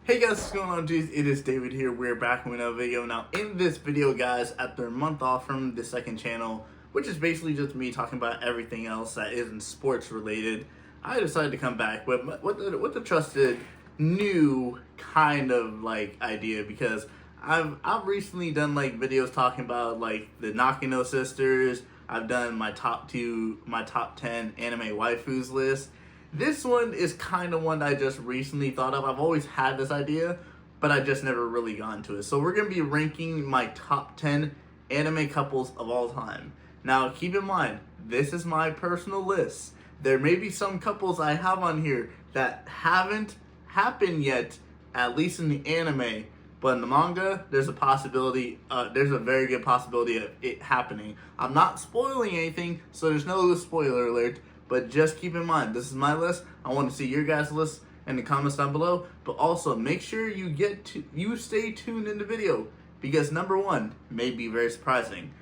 Hey guys, what's going on, dudes? It is David here. We're back with another video. Now, in this video, guys, after a month off from the second channel, which is basically just me talking about everything else that isn't sports related, I decided to come back with the trusted new kind of like idea because I've recently done like videos talking about like the Nakano sisters. I've done my top 10 anime waifus list. This one is kind of one that I just recently thought of. I've always had this idea, but I just never really got into it. So we're going to be ranking my top 10 anime couples of all time. Now, keep in mind, this is my personal list. There may be some couples I have on here that haven't happened yet, at least in the anime. But in the manga, there's a possibility, there's a very good possibility of it happening. I'm not spoiling anything, so there's no spoiler alert. But just keep in mind, this is my list. I want to see your guys' list in the comments down below. But also, make sure you stay tuned in the video because number 1 may be very surprising.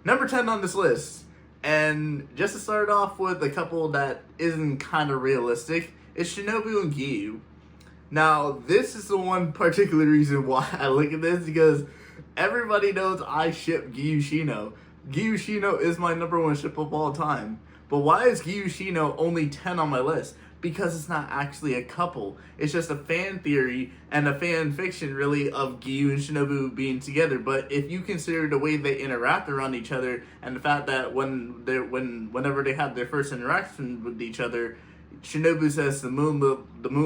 Number 10 on this list, and just to start off with a couple that isn't kind of realistic, is Shinobu and Giyu. Now, this is the one particular reason why I look at this because everybody knows I ship Giyu Shino. Giyu Shino is my number 1 ship of all time. But why is Giyu Shino only 10 on my list? Because it's not actually a couple. It's just a fan theory and a fan fiction, really, of Giyu and Shinobu being together. But if you consider the way they interact around each other and the fact that whenever they have their first interaction with each other, Shinobu says the moon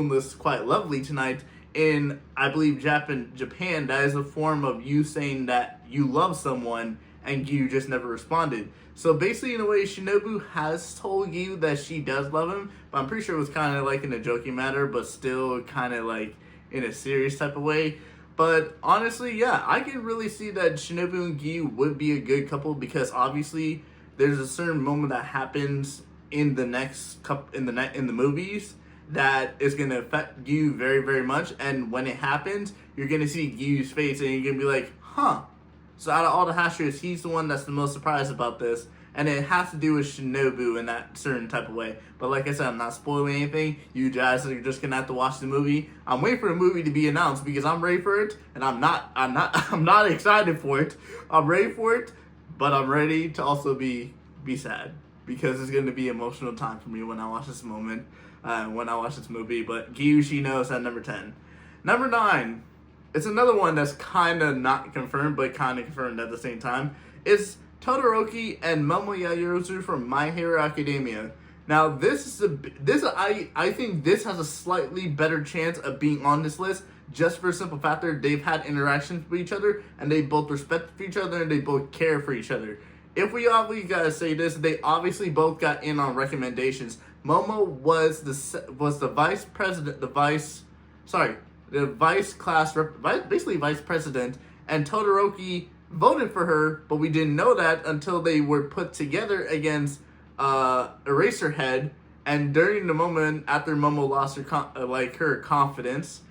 looks quite lovely tonight. In, I believe, Japan, that is a form of you saying that you love someone and Giyu just never responded. So basically, in a way, Shinobu has told Giyu that she does love him, but I'm pretty sure it was kind of like in a joking manner, but still kind of like in a serious type of way. But honestly, yeah, I can really see that Shinobu and Giyu would be a good couple because obviously there's a certain moment that happens in the next in the movies that is going to affect Giyu very, very much. And when it happens, you're going to see Giyu's face and you're going to be like, huh. So out of all the Hashiras, he's the one that's the most surprised about this. And it has to do with Shinobu in that certain type of way. But like I said, I'm not spoiling anything. You guys are just going to have to watch the movie. I'm waiting for the movie to be announced because I'm ready for it. And I'm not excited for it. I'm ready for it. But I'm ready to also be sad. Because it's going to be an emotional time for me when I watch this moment. When I watch this movie. But Giyu Shino is at number 10. Number 9. It's another one that's kind of not confirmed, but kind of confirmed at the same time. It's Todoroki and Momo Yaoyorozu from My Hero Academia. Now, I think this has a slightly better chance of being on this list, just for a simple fact that they've had interactions with each other, and they both respect each other, and they both care for each other. If we obviously gotta say this, they obviously both got in on recommendations. Momo was the vice president, basically vice president, and Todoroki voted for her, but we didn't know that until they were put together against Eraserhead, and during the moment after Momo lost her confidence,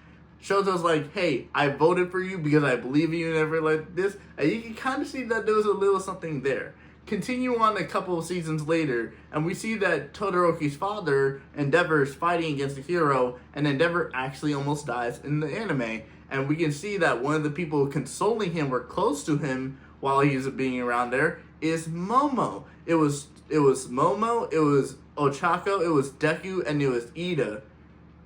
Shoto's was like, hey, I voted for you because I believe in you and everything like this, and you can kind of see that there was a little something there. Continue on a couple of seasons later, and we see that Todoroki's father, Endeavor, is fighting against the hero, and Endeavor actually almost dies in the anime. And we can see that one of the people consoling him or close to him while he's being around there is Momo. It was Momo, it was Ochako, it was Deku, and it was Ida.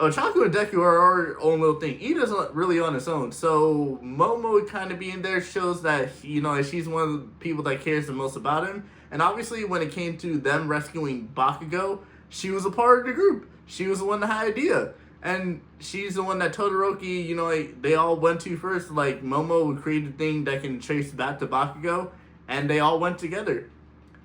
Ochako and Deku are our own little thing. Ida's not really on its own. So Momo kind of being there shows that, she's one of the people that cares the most about him. And obviously when it came to them rescuing Bakugo, she was a part of the group. She was the one that had the idea. And she's the one that Todoroki, they all went to first. Like, Momo would create a thing that can trace back to Bakugo. And they all went together.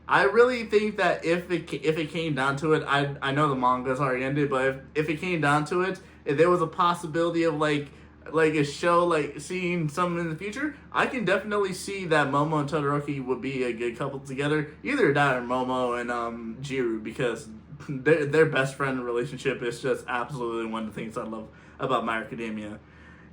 I really think that if it came down to it, I know the manga's already ended, but if it came down to it, if there was a possibility of like a show, like seeing something in the future, I can definitely see that Momo and Todoroki would be a good couple together. Either that or Momo and Jiru, because their best friend relationship is just absolutely one of the things I love about My Hero Academia.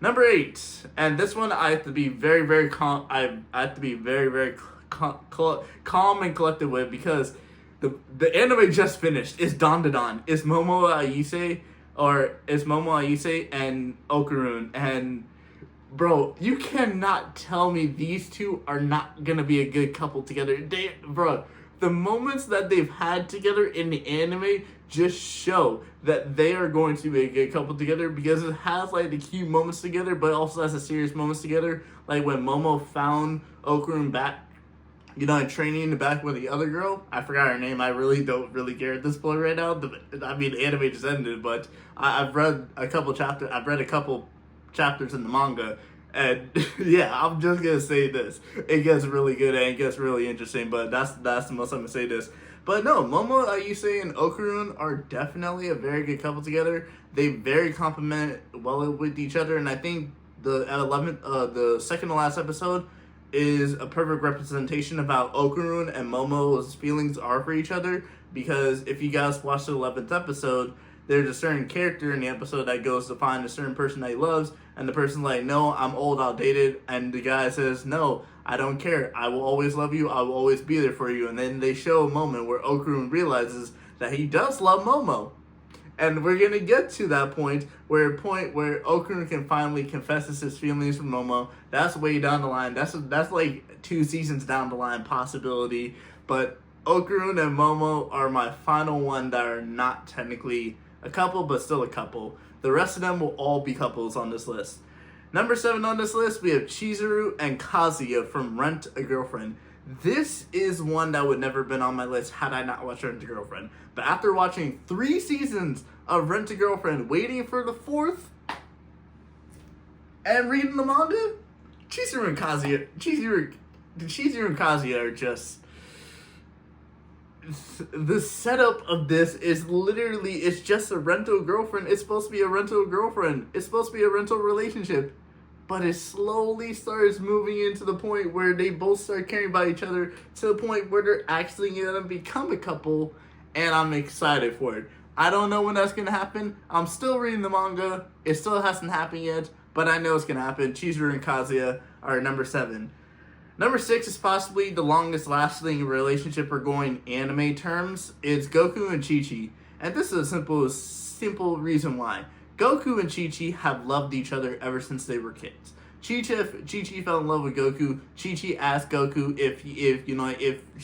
Number 8, and this one I have to be very, very calm. I have to be very, very calm and collected with because the anime just finished. It's Dandadan. It's Momo Ayase or it's Momo Ayase and Okarun. And bro, you cannot tell me these two are not gonna be a good couple together. Bro, the moments that they've had together in the anime just show that they are going to be a good couple together, because it has like the cute moments together, but also has the serious moments together. Like when Momo found Okarun back, in training back with the other girl. I forgot her name. I really don't really care at this point right now. The anime just ended, but I've read a couple chapters. I've read a couple chapters in the manga, and yeah, I'm just gonna say this: it gets really good and it gets really interesting. But that's the most I'm gonna say this. But no, Momo Ayuse and Okarun are definitely a very good couple together. They very complement well with each other, and I think the second to last episode is a perfect representation about Okarun and Momo's feelings are for each other. Because if you guys watch the 11th episode, there's a certain character in the episode that goes to find a certain person that he loves, and the person's like, no, I'm old, outdated, and the guy says, no, I don't care, I will always love you, I will always be there for you. And then they show a moment where Okarun realizes that he does love Momo. And we're gonna get to that point where Okarun can finally confess his feelings for Momo. That's way down the line. That's like 2 seasons down the line possibility. But Okarun and Momo are my final one that are not technically a couple, but still a couple. The rest of them will all be couples on this list. Number 7 on this list, we have Chizuru and Kazuya from Rent a Girlfriend. This is one that would never have been on my list had I not watched Rent a Girlfriend. But after watching 3 seasons of Rent a Girlfriend, waiting for the 4th, and reading the manga, Chizuru and Kazuya are just... The setup of this is literally, it's just a rental girlfriend. It's supposed to be a rental girlfriend. It's supposed to be a rental relationship. But it slowly starts moving into the point where they both start caring about each other, to the point where they're actually going to become a couple, and I'm excited for it. I don't know when that's going to happen. I'm still reading the manga. It still hasn't happened yet, but I know it's going to happen. Chizuru and Kazuya are number 7. Number 6 is possibly the longest lasting relationship we're going anime terms. It's Goku and Chi-Chi. And this is a simple reason why. Goku and Chi-Chi have loved each other ever since they were kids. Chi-Chi fell in love with Goku. Chi-Chi asked Goku if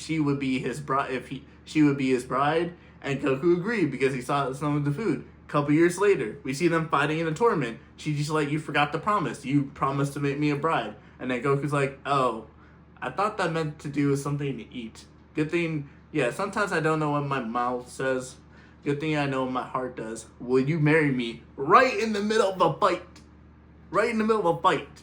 she would be his bride, she would be his bride, and Goku agreed because he saw some of the food. A couple years later, we see them fighting in a tournament. Chi-Chi's like, you forgot to promise. You promised to make me a bride. And then Goku's like, oh, I thought that meant to do with something to eat. Good thing, yeah, sometimes I don't know what my mouth says. Good thing I know what my heart does. Will you marry me? Right in the middle of a fight. Right in the middle of a fight.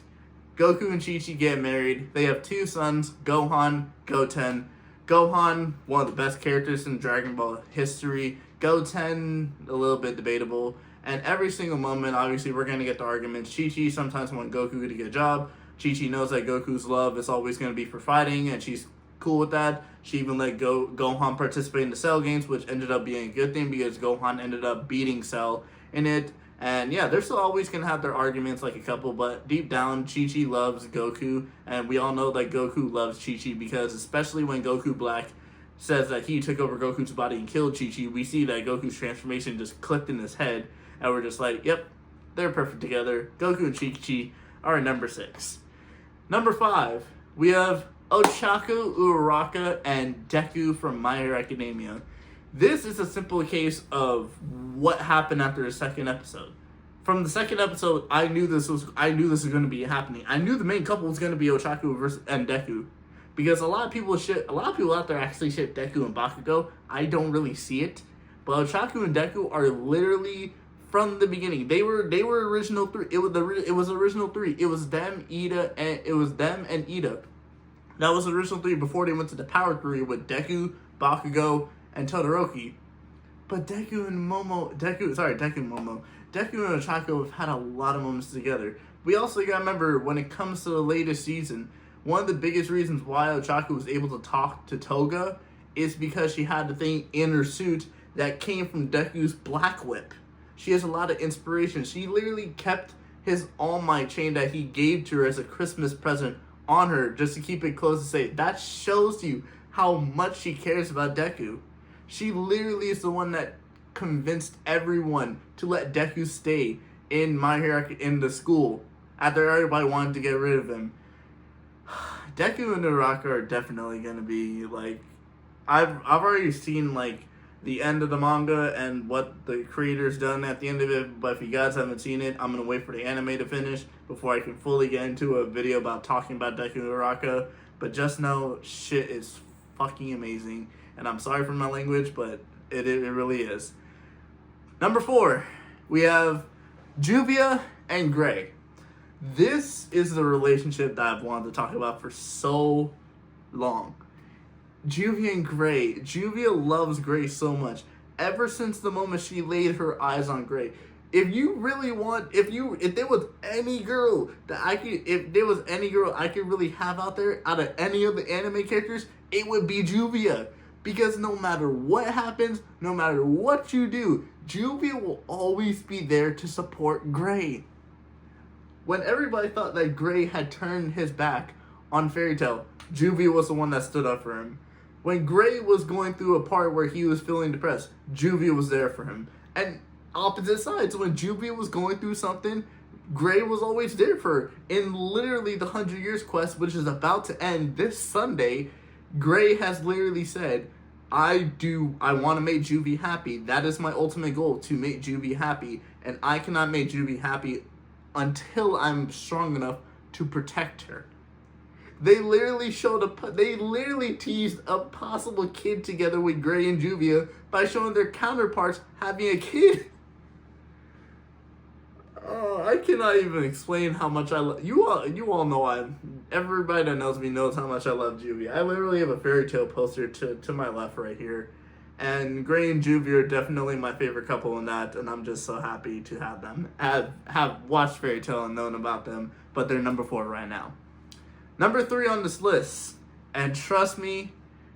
Goku and Chi-Chi get married. They have 2 sons, Gohan, Goten. Gohan, one of the best characters in Dragon Ball history. Goten, a little bit debatable. And every single moment, obviously, we're going to get the arguments. Chi-Chi sometimes wants Goku to get a job. Chi-Chi knows that Goku's love is always going to be for fighting, and she's cool with that. She even let Gohan participate in the Cell games, which ended up being a good thing because Gohan ended up beating Cell in it. And yeah, they're still always going to have their arguments like a couple, but deep down, Chi-Chi loves Goku, and we all know that Goku loves Chi-Chi because especially when Goku Black says that he took over Goku's body and killed Chi-Chi, we see that Goku's transformation just clicked in his head, and we're just like, yep, they're perfect together. Goku and Chi-Chi are number 6. Number 5, we have Ochaku, Uraraka, and Deku from My Hero Academia. This is a simple case of what happened after the second episode. From the second episode, I knew this was going to be happening. I knew the main couple was going to be Ochaku and Deku, because a lot of people out there actually ship Deku and Bakugo. I don't really see it, but Ochaku and Deku are literally from the beginning. They were original 3. It was original 3. It was them, and Ida. That was the original 3 before they went to the Power 3 with Deku, Bakugo, and Todoroki. But Deku and Momo and Ochaku have had a lot of moments together. We also gotta remember, when it comes to the latest season, one of the biggest reasons why Ochaku was able to talk to Toga is because she had the thing in her suit that came from Deku's Black Whip. She has a lot of inspiration. She literally kept his All Might chain that he gave to her as a Christmas present on her just to keep it close to say, that shows you how much she cares about Deku. She literally is the one that convinced everyone to let Deku stay in My Hero in the school after everybody wanted to get rid of him. Deku and Uraraka are definitely gonna be like, I've already seen like the end of the manga and what the creator's done at the end of it, but if you guys haven't seen it, I'm gonna wait for the anime to finish before I can fully get into a video about talking about Deku and Uraraka. But just know, shit is fucking amazing, and I'm sorry for my language, but it really is. Number 4, we have Juvia and Gray. This is the relationship that I've wanted to talk about for so long. Juvia and Gray. Juvia loves Gray so much. Ever since the moment she laid her eyes on Gray. If you really want, if there was any girl that I could really have out there out of any of the anime characters, it would be Juvia. Because no matter what happens, no matter what you do, Juvia will always be there to support Gray. When everybody thought that Gray had turned his back on Fairy Tail, Juvia was the one that stood up for him. When Gray was going through a part where he was feeling depressed, Juvia was there for him. And opposite sides, when Juvia was going through something, Gray was always there for her. In literally the 100 Years quest, which is about to end this Sunday, Gray has literally said, I want to make Juvia happy. That is my ultimate goal, to make Juvia happy. And I cannot make Juvia happy until I'm strong enough to protect her. They literally teased a possible kid together with Gray and Juvia by showing their counterparts having a kid. Oh, I cannot even explain how much I love you all. You all know everybody that knows me knows how much I love Juvia. I literally have a Fairy Tail poster to my left right here. And Gray and Juvia are definitely my favorite couple in that, and I'm just so happy to have them. Have watched Fairy Tail and known about them, but they're number 4 right now. Number 3 on this list, and trust me,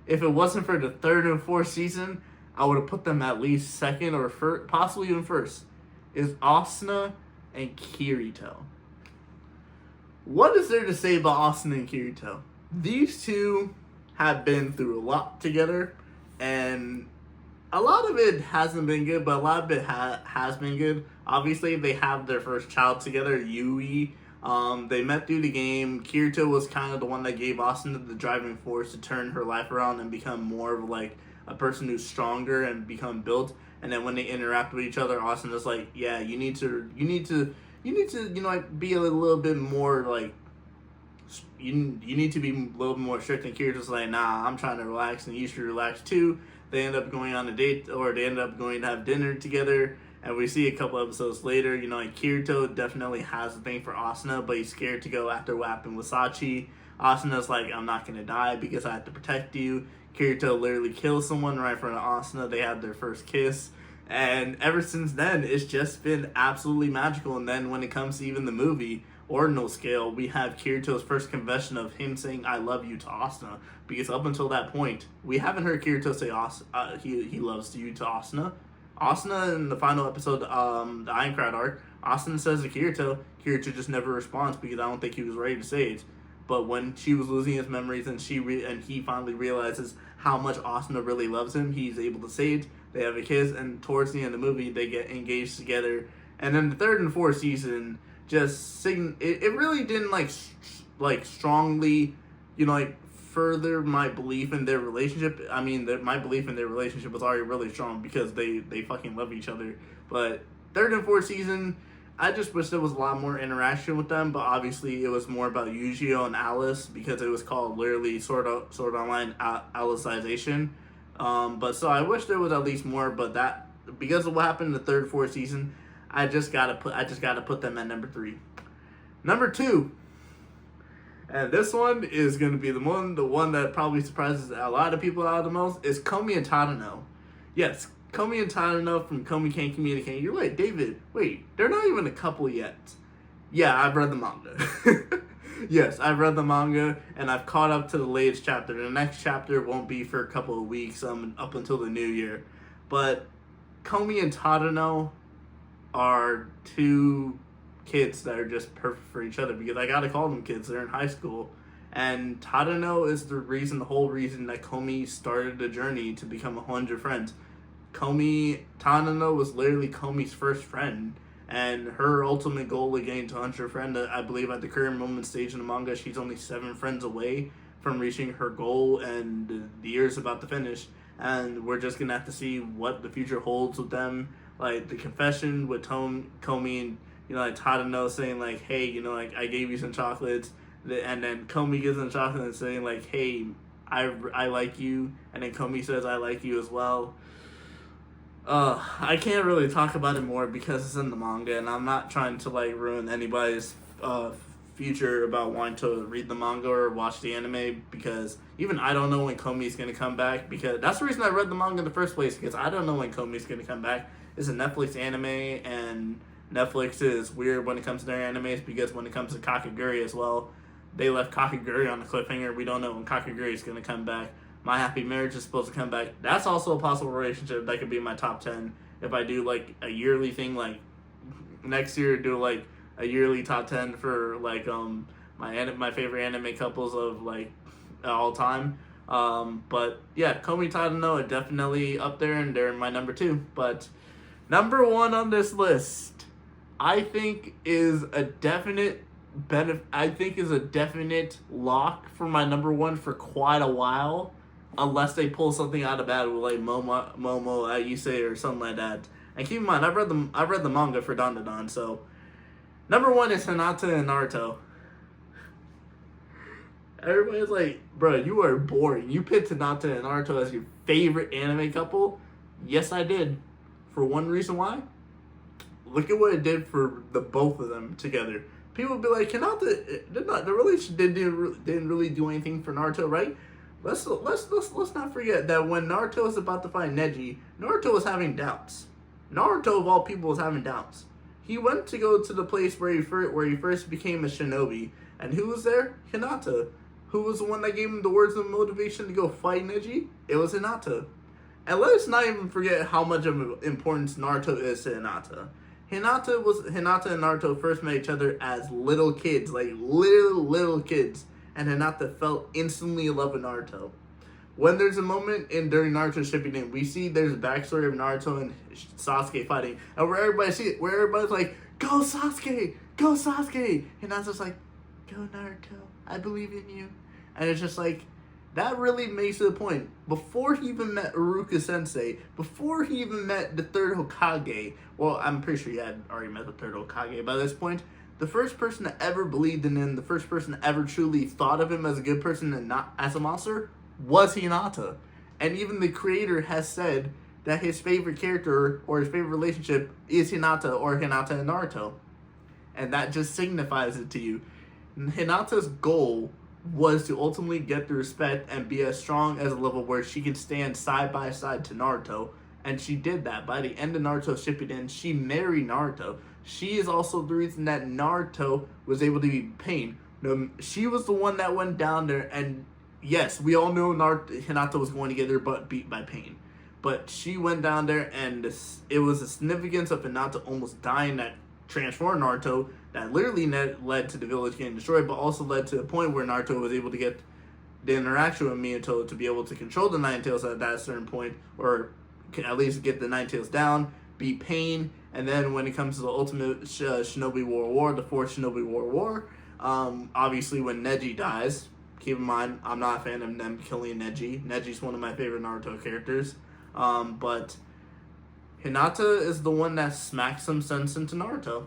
if it wasn't for the 3rd and 4th season, I would have put them at least 2nd or first, possibly even 1st, is Asuna and Kirito. What is there to say about Asuna and Kirito? These two have been through a lot together, and a lot of it hasn't been good, but a lot of it has been good. Obviously, they have their first child together, Yui. They met through the game. Kirito was kind of the one that gave Asuna the driving force to turn her life around and become more of like a person who's stronger and become built. And then when they interact with each other, Asuna's like, yeah, you need to, like, be a little bit more like, you need to be a little bit more strict. And Kirito's like, nah, I'm trying to relax, and you should relax too. They end up going on a date, or they end up going to have dinner together. And we see a couple episodes later, like Kirito definitely has a thing for Asuna, but he's scared to go after what happened with Sachi. Asuna's like, I'm not going to die because I have to protect you. Kirito literally kills someone right in front of Asuna. They had their first kiss. And ever since then, it's just been absolutely magical. And then when it comes to even the movie, ordinal scale, we have Kirito's first confession of him saying, I love you to Asuna. Because up until that point, we haven't heard Kirito say he loves you to Asuna. Asuna in the final episode, the Aincrad arc, Asuna says to Kirito just never responds because I don't think he was ready to say it. But when she was losing his memories and he finally realizes how much Asuna really loves him, he's able to say it. They have a kiss, and towards the end of the movie, they get engaged together. And then the 3rd and 4th season it really didn't like strongly, further my belief in their relationship. I mean, my belief in their relationship was already really strong because they fucking love each other. But 3rd and 4th season, I just wish there was a lot more interaction with them. But obviously, it was more about Yujiro and Alice because it was called literally Sword Online Alicization. But so I wish there was at least more. But that, because of what happened in the 3rd, 4th season, I just gotta put them at number 3. Number 2. And this one is going to be the one that probably surprises a lot of people out the most, is Komi and Tadano. Yes, Komi and Tadano from Komi Can't Communicate. You're like, David, wait, they're not even a couple yet. Yeah, I've read the manga. Yes, I've read the manga, and I've caught up to the latest chapter. The next chapter won't be for a couple of weeks, up until the new year. But Komi and Tadano are 2 kids that are just perfect for each other, because I gotta call them kids. They're in high school, and Tadano is the whole reason that Komi started the journey to become 100 friends. Tadano was literally Komi's first friend, and her ultimate goal of getting to 100 friend, I believe at the current moment stage in the manga, she's only 7 friends away from reaching her goal, and the year's about to finish, and we're just gonna have to see what the future holds with them. Like the confession with Komi and like Tadano saying like, hey, like I gave you some chocolates, and then Komi gives them chocolate and saying like, hey, I like you, and then Komi says I like you as well. I can't really talk about it more because it's in the manga, and I'm not trying to like ruin anybody's future about wanting to read the manga or watch the anime, because even I don't know when Komi's gonna come back, because that's the reason I read the manga in the first place, because I don't know when Komi's gonna come back. It's a Netflix anime, and Netflix is weird when it comes to their animes, because when it comes to Kakaguri as well, they left Kakaguri on a cliffhanger. We don't know when Kakaguri is gonna come back. My Happy Marriage is supposed to come back. That's also a possible relationship that could be in my top 10 if I do like a yearly thing, like next year do like a yearly top 10 for like my favorite anime couples of like all time. But yeah, Komi Tadano are definitely up there, and they're my number 2. But number 1 on this list, I think is a definite lock for my number 1 for quite a while, unless they pull something out of bad with like Momo Ayuse or something like that. And keep in mind, I've read the manga for Dandadan, so number 1 is Hinata and Naruto. Everybody's like, bro, you are boring. You picked Hinata and Naruto as your favorite anime couple? Yes, I did. For one reason why? Look at what it did for the both of them together. People would be like, Hinata, the relationship didn't really do anything for Naruto, right? Let's not forget that when Naruto was about to find Neji, Naruto was having doubts. Naruto, of all people, was having doubts. He went to go to the place where he first became a shinobi, and who was there? Hinata. Who was the one that gave him the words of motivation to go fight Neji? It was Hinata. And let's not even forget how much of importance Naruto is to Hinata. Hinata and Naruto first met each other as little kids, like little kids, and Hinata fell instantly in love with Naruto. When there's a moment during Naruto Shippuden, we see there's a backstory of Naruto and Sasuke fighting, and where everybody's like, "Go Sasuke, go Sasuke!" Hinata's like, "Go Naruto, I believe in you," and it's just like, that really makes it a point. Before he even met Iruka Sensei, before he even met the third Hokage, well, I'm pretty sure he had already met the third Hokage by this point, the first person that ever believed in him, the first person that ever truly thought of him as a good person and not as a monster, was Hinata. And even the creator has said that his favorite character or his favorite relationship is Hinata or Hinata and Naruto. And that just signifies it to you. Hinata's goal was to ultimately get the respect and be as strong as a level where she could stand side by side to Naruto, and she did that. By the end of Naruto Shippuden, she married Naruto. She is also the reason that Naruto was able to be pain. She was the one that went down there, and yes, we all knew Hinata was going to get her butt beat by Pain, but she went down there, and it was the significance of Hinata almost dying that transformed Naruto, that literally led to the village getting destroyed, but also led to the point where Naruto was able to get the interaction with Minato to be able to control the Nine Tails at that certain point, or at least get the Nine Tails down, beat Pain, and then when it comes to the ultimate Shinobi War, the fourth Shinobi War, obviously when Neji dies, keep in mind, I'm not a fan of them killing Neji. Neji's one of my favorite Naruto characters, but Hinata is the one that smacks some sense into Naruto,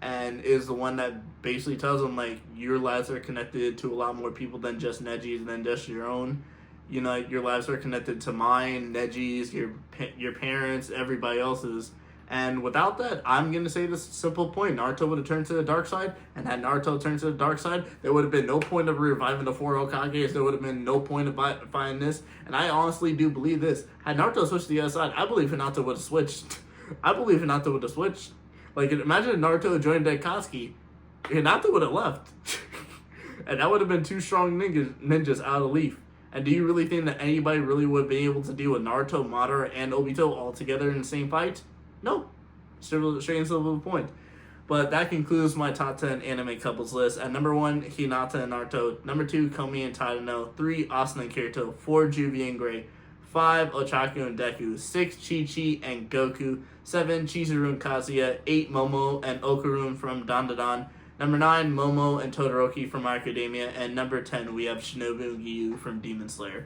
and is the one that basically tells him, like, your lives are connected to a lot more people than just Neji's, than just your own. You know, your lives are connected to mine, Neji's, your parents, everybody else's. And without that, I'm going to say this simple point. Naruto would have turned to the dark side, and had Naruto turned to the dark side, there would have been no point of reviving the four Hokages. There would have been no point of finding this. And I honestly do believe this. Had Naruto switched to the other side, I believe Hinata would have switched. Like, imagine if Naruto joined Akatsuki. Hinata would have left. And that would have been two strong ninjas out of Leaf. And do you really think that anybody really would be able to deal with Naruto, Madara, and Obito all together in the same fight? No. Straight and simple to the point. But that concludes my top 10 anime couples list. At number 1, Hinata and Naruto. Number 2, Komi and Tadano. 3, Asuna and Kirito. 4, Juvie and Gray. 5. Ochaku and Deku. 6. Chi-Chi and Goku. 7. Chizuru and Kazuya. 8. Momo and Okarun from Dandadan. Number 9, Momo and Todoroki from My Academia. And number 10, we have Shinobu and Gyu from Demon Slayer.